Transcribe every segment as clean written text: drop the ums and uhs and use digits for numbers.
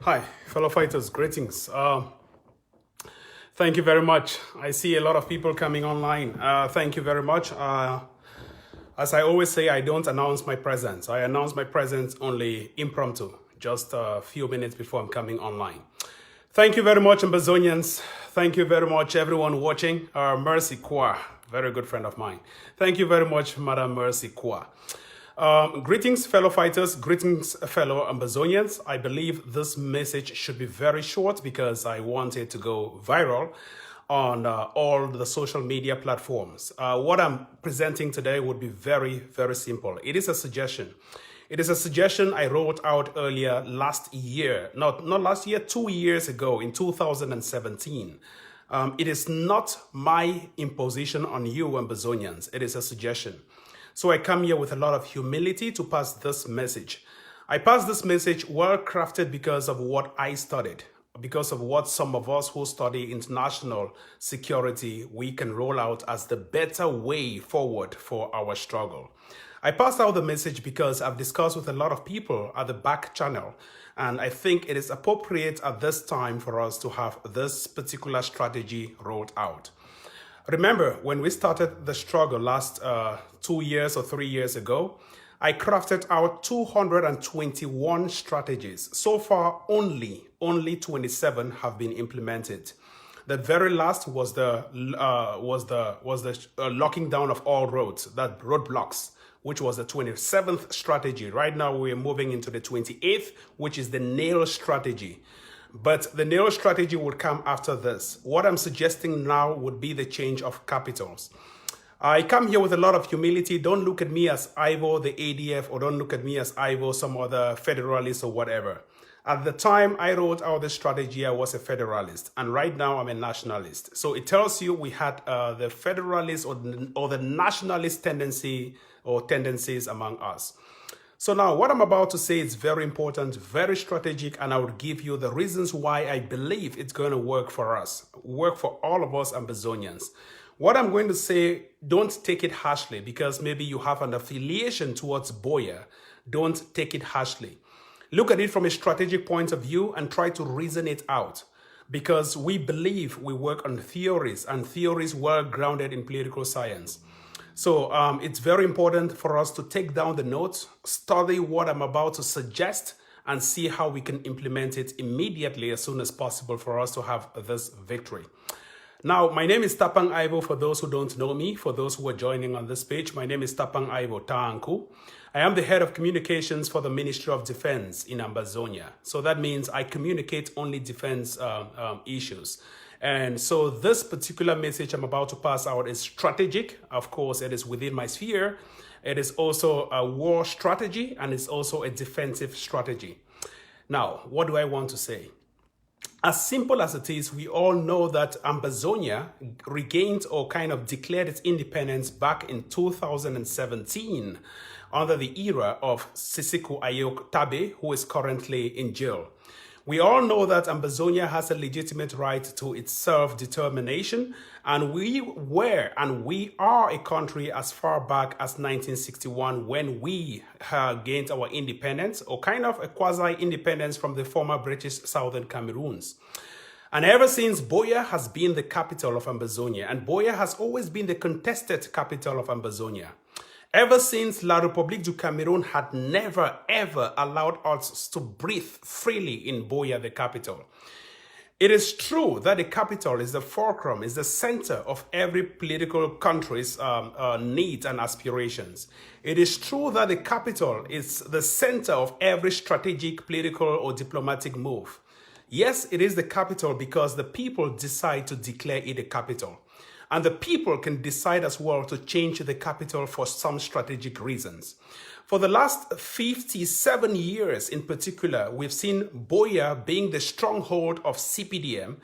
Hi, fellow fighters, greetings. Thank you very much. I see a lot of people coming online. Thank you very much. As I always say, I don't announce my presence. I announce my presence only impromptu, just a few minutes before I'm coming online. Thank you very much, Ambazonians. Thank you very much, everyone watching. Mercy Kwa, very good friend of mine. Thank you very much, Madam Mercy Kwa. Greetings, fellow fighters. Greetings, fellow Ambazonians. I believe this message should be very short because I want it to go viral on all the social media platforms. What I'm presenting today would be very, very simple. It is a suggestion. It is a suggestion I wrote out earlier last year, not last year, 2 years ago in 2017. It is not my imposition on you, Ambazonians. It is a suggestion. So I come here with a lot of humility to pass this message. I pass this message well crafted because of what I studied, because of what some of us who study international security, we can roll out as the better way forward for our struggle. I passed out the message because I've discussed with a lot of people at the back channel, and I think it is appropriate at this time for us to have this particular strategy rolled out. Remember, when we started the struggle last 2 years or 3 years ago, I crafted out 221 strategies. So far, only 27 have been implemented. The very last was the locking down of all roads, that roadblocks, which was the 27th strategy. Right now, we're moving into the 28th, which is the nail strategy. But the nail strategy would come after this. What I'm suggesting now would be the change of capitals. I come here with a lot of humility. Don't look at me as Ivo, the ADF, or don't look at me as Ivo, some other federalist or whatever. At the time I wrote out the strategy, I was a federalist. And right now I'm a nationalist. So it tells you we had the federalist or the nationalist tendency or tendencies among us. So now what I'm about to say is very important, very strategic, and I will give you the reasons why I believe it's going to work for us, work for all of us Ambazonians. What I'm going to say, don't take it harshly because maybe you have an affiliation towards Boya. Don't take it harshly. Look at it from a strategic point of view and try to reason it out because we believe we work on theories and theories well grounded in political science. So it's very important for us to take down the notes, study what I'm about to suggest, and see how we can implement it immediately as soon as possible for us to have this victory. Now, my name is TAPANG Ivo for those who don't know me. For those who are joining on this page, my name is TAPANG Ivo-Changing. I am the head of communications for the Ministry of Defense in Ambazonia. So that means I communicate only defense issues. And so this particular message I'm about to pass out is strategic. Of course, it is within my sphere. It is also a war strategy and it's also a defensive strategy. Now, what do I want to say? As simple as it is, we all know that Ambazonia regained or kind of declared its independence back in 2017 under the era of Sisiku Ayok Tabe, who is currently in jail. We all know that Ambazonia has a legitimate right to its self-determination, and we were and we are a country as far back as 1961 when we gained our independence, or kind of a quasi-independence from the former British Southern Cameroons. And ever since, Boya has been the capital of Ambazonia, and Boya has always been the contested capital of Ambazonia. Ever since, La République du Cameroon had never, ever allowed us to breathe freely in Boya, the capital. It is true that the capital is the fulcrum, is the center of every political country's needs and aspirations. It is true that the capital is the center of every strategic, political, or diplomatic move. Yes, it is the capital because the people decide to declare it a capital. And the people can decide as well to change the capital for some strategic reasons. For the last 57 years in particular, we've seen Boya being the stronghold of CPDM,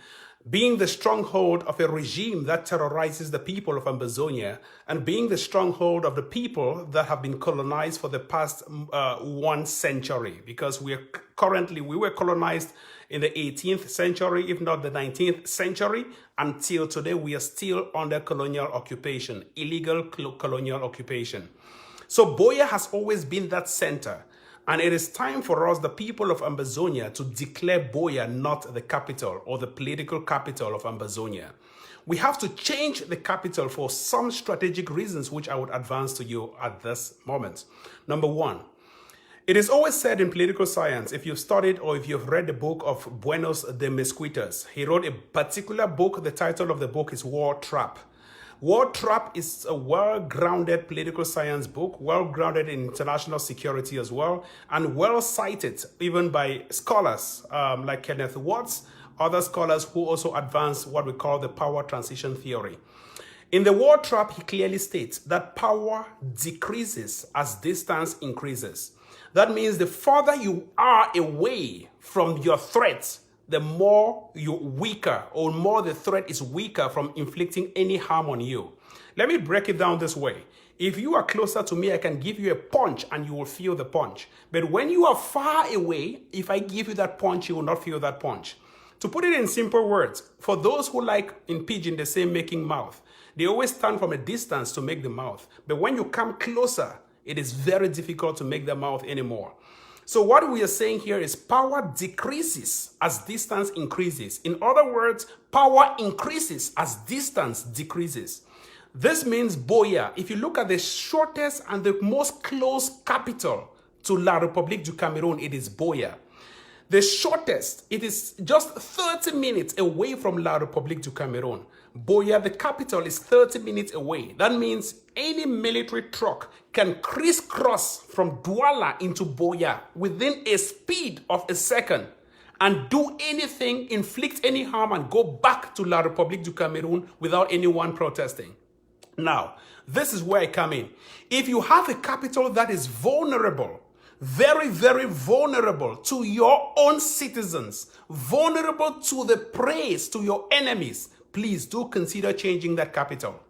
being the stronghold of a regime that terrorizes the people of Ambazonia, and being the stronghold of the people that have been colonized for the past 1 century, because we were colonized in the 18th century, if not the 19th century. Until today, we are still under colonial occupation, illegal colonial occupation. So Boya has always been that center. And it is time for us, the people of Ambazonia, to declare Buea not the capital or the political capital of Ambazonia. We have to change the capital for some strategic reasons, which I would advance to you at this moment. Number one, it is always said in political science, if you've studied or if you've read the book of Buenos de Mesquitas, he wrote a particular book. The title of the book is War Trap. War Trap is a well-grounded political science book, well-grounded in international security as well, and well-cited even by scholars like Kenneth Watts, other scholars who also advance what we call the power transition theory. In the War Trap, he clearly states that power decreases as distance increases. That means the further you are away from your threat, the more you're weaker, or more the threat is weaker from inflicting any harm on you. Let me break it down this way. If you are closer to me, I can give you a punch and you will feel the punch. But when you are far away, if I give you that punch, you will not feel that punch. To put it in simple words, for those who like in pidgin, they say making mouth. They always stand from a distance to make the mouth. But when you come closer, it is very difficult to make the mouth anymore. So what we are saying here is power decreases as distance increases. In other words, power increases as distance decreases. This means Buea, if you look at the shortest and the most close capital to La République du Cameroon, it is Buea. The shortest, it is just 30 minutes away from La République du Cameroon. Buea, the capital, is 30 minutes away. That means any military truck can crisscross from Douala into Buea within a speed of a second and do anything, inflict any harm, and go back to La République du Cameroon without anyone protesting. Now, this is where I come in. If you have a capital that is vulnerable, very, very vulnerable to your own citizens, vulnerable to the praise, to your enemies, please do consider changing that capital.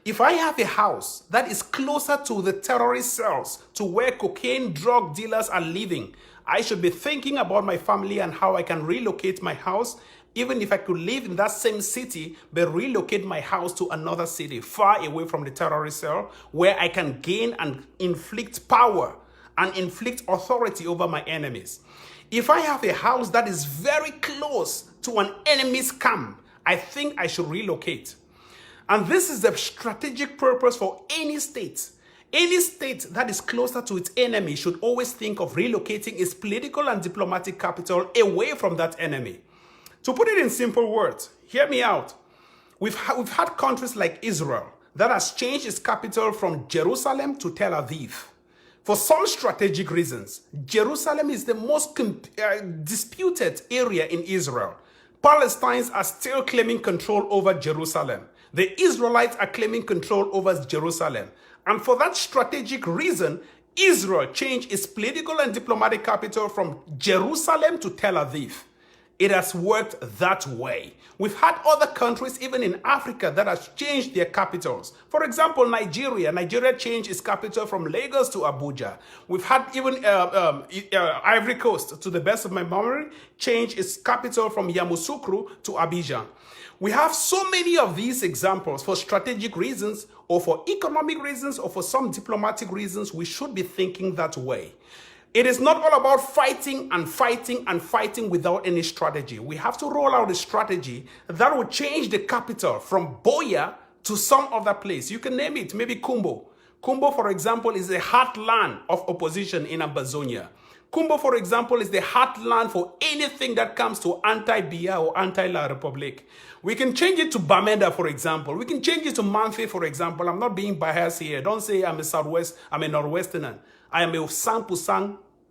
If I have a house that is closer to the terrorist cells, to where cocaine drug dealers are living, I should be thinking about my family and how I can relocate my house, even if I could live in that same city, but relocate my house to another city, far away from the terrorist cell, where I can gain and inflict power and inflict authority over my enemies. If I have a house that is very close to an enemy's camp, I think I should relocate. And this is the strategic purpose for any state. Any state that is closer to its enemy should always think of relocating its political and diplomatic capital away from that enemy. To put it in simple words, hear me out. We've had countries like Israel that has changed its capital from Jerusalem to Tel Aviv. For some strategic reasons, Jerusalem is the most disputed area in Israel. Palestinians are still claiming control over Jerusalem. The Israelites are claiming control over Jerusalem. And for that strategic reason, Israel changed its political and diplomatic capital from Jerusalem to Tel Aviv. It has worked that way. We've had other countries, even in Africa, that have changed their capitals. For example, Nigeria. Nigeria changed its capital from Lagos to Abuja. We've had even Ivory Coast, to the best of my memory, change its capital from Yamoussoukro to Abidjan. We have so many of these examples for strategic reasons, or for economic reasons, or for some diplomatic reasons. We should be thinking that way. It is not all about fighting and fighting and fighting without any strategy. We have to roll out a strategy that will change the capital from Buea to some other place. You can name it, maybe Kumbo. Kumbo, for example, is the heartland of opposition in Ambazonia. Kumbo, for example, is the heartland for anything that comes to anti-Biya or anti-La République. We can change it to Bamenda, for example. We can change it to Manfe, for example. I'm not being biased here. Don't say I'm a Northwesterner. I am a Sang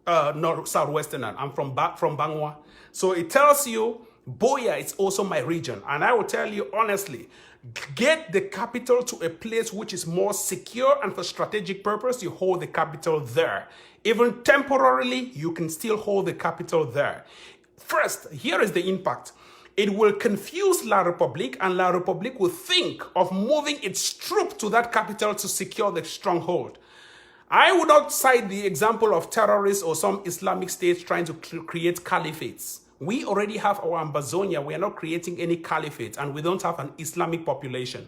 Southwesterner. I'm from Bangwa. So it tells you, Buea is also my region. And I will tell you honestly, get the capital to a place which is more secure, and for strategic purpose, you hold the capital there. Even temporarily, you can still hold the capital there. First, here is the impact. It will confuse La République, and La République will think of moving its troops to that capital to secure the stronghold. I would not cite the example of terrorists or some Islamic states trying to create caliphates. We already have our Ambazonia. We are not creating any caliphate, and we don't have an Islamic population.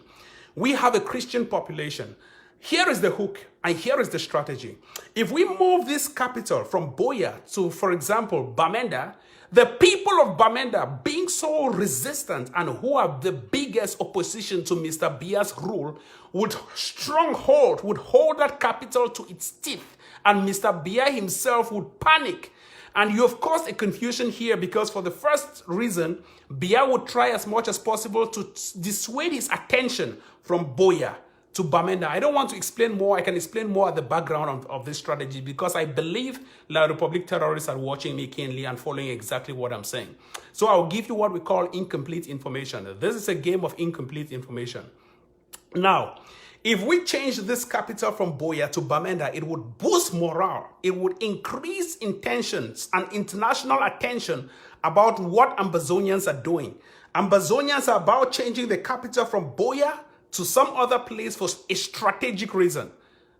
We have a Christian population. Here is the hook, and here is the strategy. If we move this capital from Buea to, for example, Bamenda, the people of Bamenda, being so resistant and who are the biggest opposition to Mr. Bia's rule, would hold that capital to its teeth, and Mr. Bia himself would panic. And you have caused a confusion here because for the first reason, Bia would try as much as possible to dissuade his attention from Buea to Bamenda. I don't want to explain more. I can explain more at the background of this strategy because I believe La Republic terrorists are watching me keenly and following exactly what I'm saying. So I'll give you what we call incomplete information. This is a game of incomplete information. Now, if we change this capital from Buea to Bamenda, it would boost morale. It would increase intentions and international attention about what Ambazonians are doing. Ambazonians are about changing the capital from Buea to some other place for a strategic reason.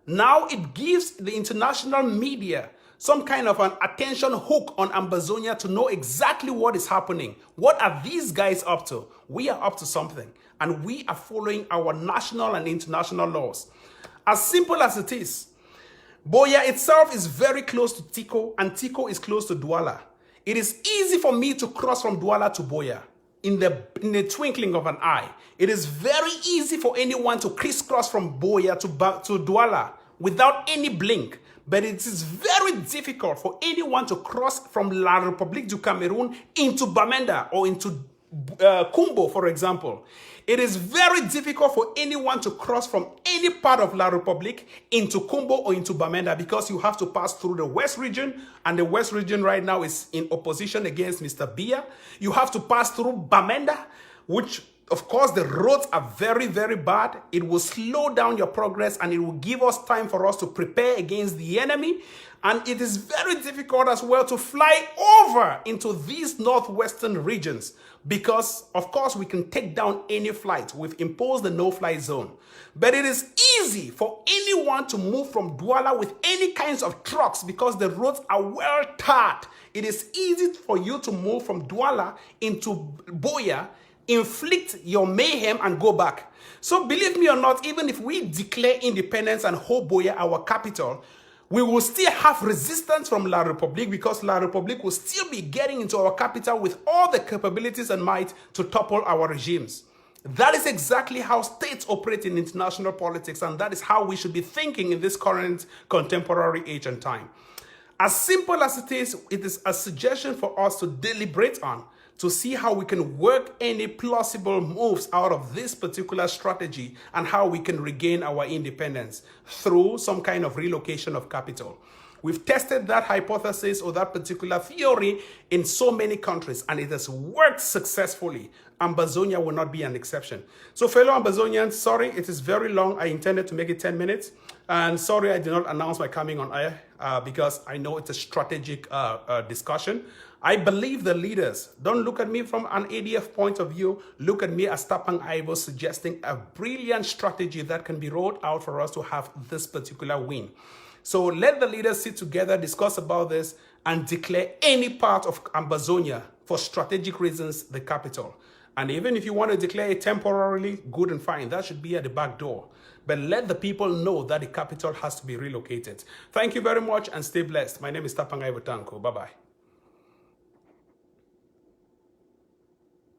Now it gives the international media some kind of an attention hook on Ambazonia to know exactly what is happening. What are these guys up to? We are up to something, and we are following our national and international laws. As simple as it is, Buea itself is very close to Tico, and Tico is close to Douala. It is easy for me to cross from Douala to Buea in the twinkling of an eye. It is very easy for anyone to crisscross from Buea to Douala without any blink. But it is very difficult for anyone to cross from La République du Cameroun into Bamenda or into Kumbo, for example. It is very difficult for anyone to cross from any part of La République into Kumbo or into Bamenda because you have to pass through the West region, and the West region right now is in opposition against Mr. Bia. You have to pass through Bamenda, which of course the roads are very, very bad. It will slow down your progress and it will give us time for us to prepare against the enemy. And it is very difficult as well to fly over into these northwestern regions because, of course, we can take down any flight. We've imposed the no-fly zone. But it is easy for anyone to move from Douala with any kinds of trucks because the roads are well tarred. It is easy for you to move from Douala into Buea, inflict your mayhem, and go back. So believe me or not, even if we declare independence and hold Buea our capital, we will still have resistance from La République because La République will still be getting into our capital with all the capabilities and might to topple our regimes. That is exactly how states operate in international politics, and that is how we should be thinking in this current contemporary age and time. As simple as it is a suggestion for us to deliberate on, to see how we can work any plausible moves out of this particular strategy and how we can regain our independence through some kind of relocation of capital. We've tested that hypothesis or that particular theory in so many countries, and it has worked successfully. Ambazonia will not be an exception. So fellow Ambazonians, sorry, it is very long. I intended to make it 10 minutes. And sorry I did not announce my coming on air because I know it's a strategic discussion. I believe the leaders, don't look at me from an ADF point of view, look at me as Tapang Ivo suggesting a brilliant strategy that can be rolled out for us to have this particular win. So let the leaders sit together, discuss about this, and declare any part of Ambazonia for strategic reasons the capital. And even if you want to declare it temporarily, good and fine. That should be at the back door. But let the people know that the capital has to be relocated. Thank you very much and stay blessed. My name is Tapang Ivo-Changing. Bye-bye.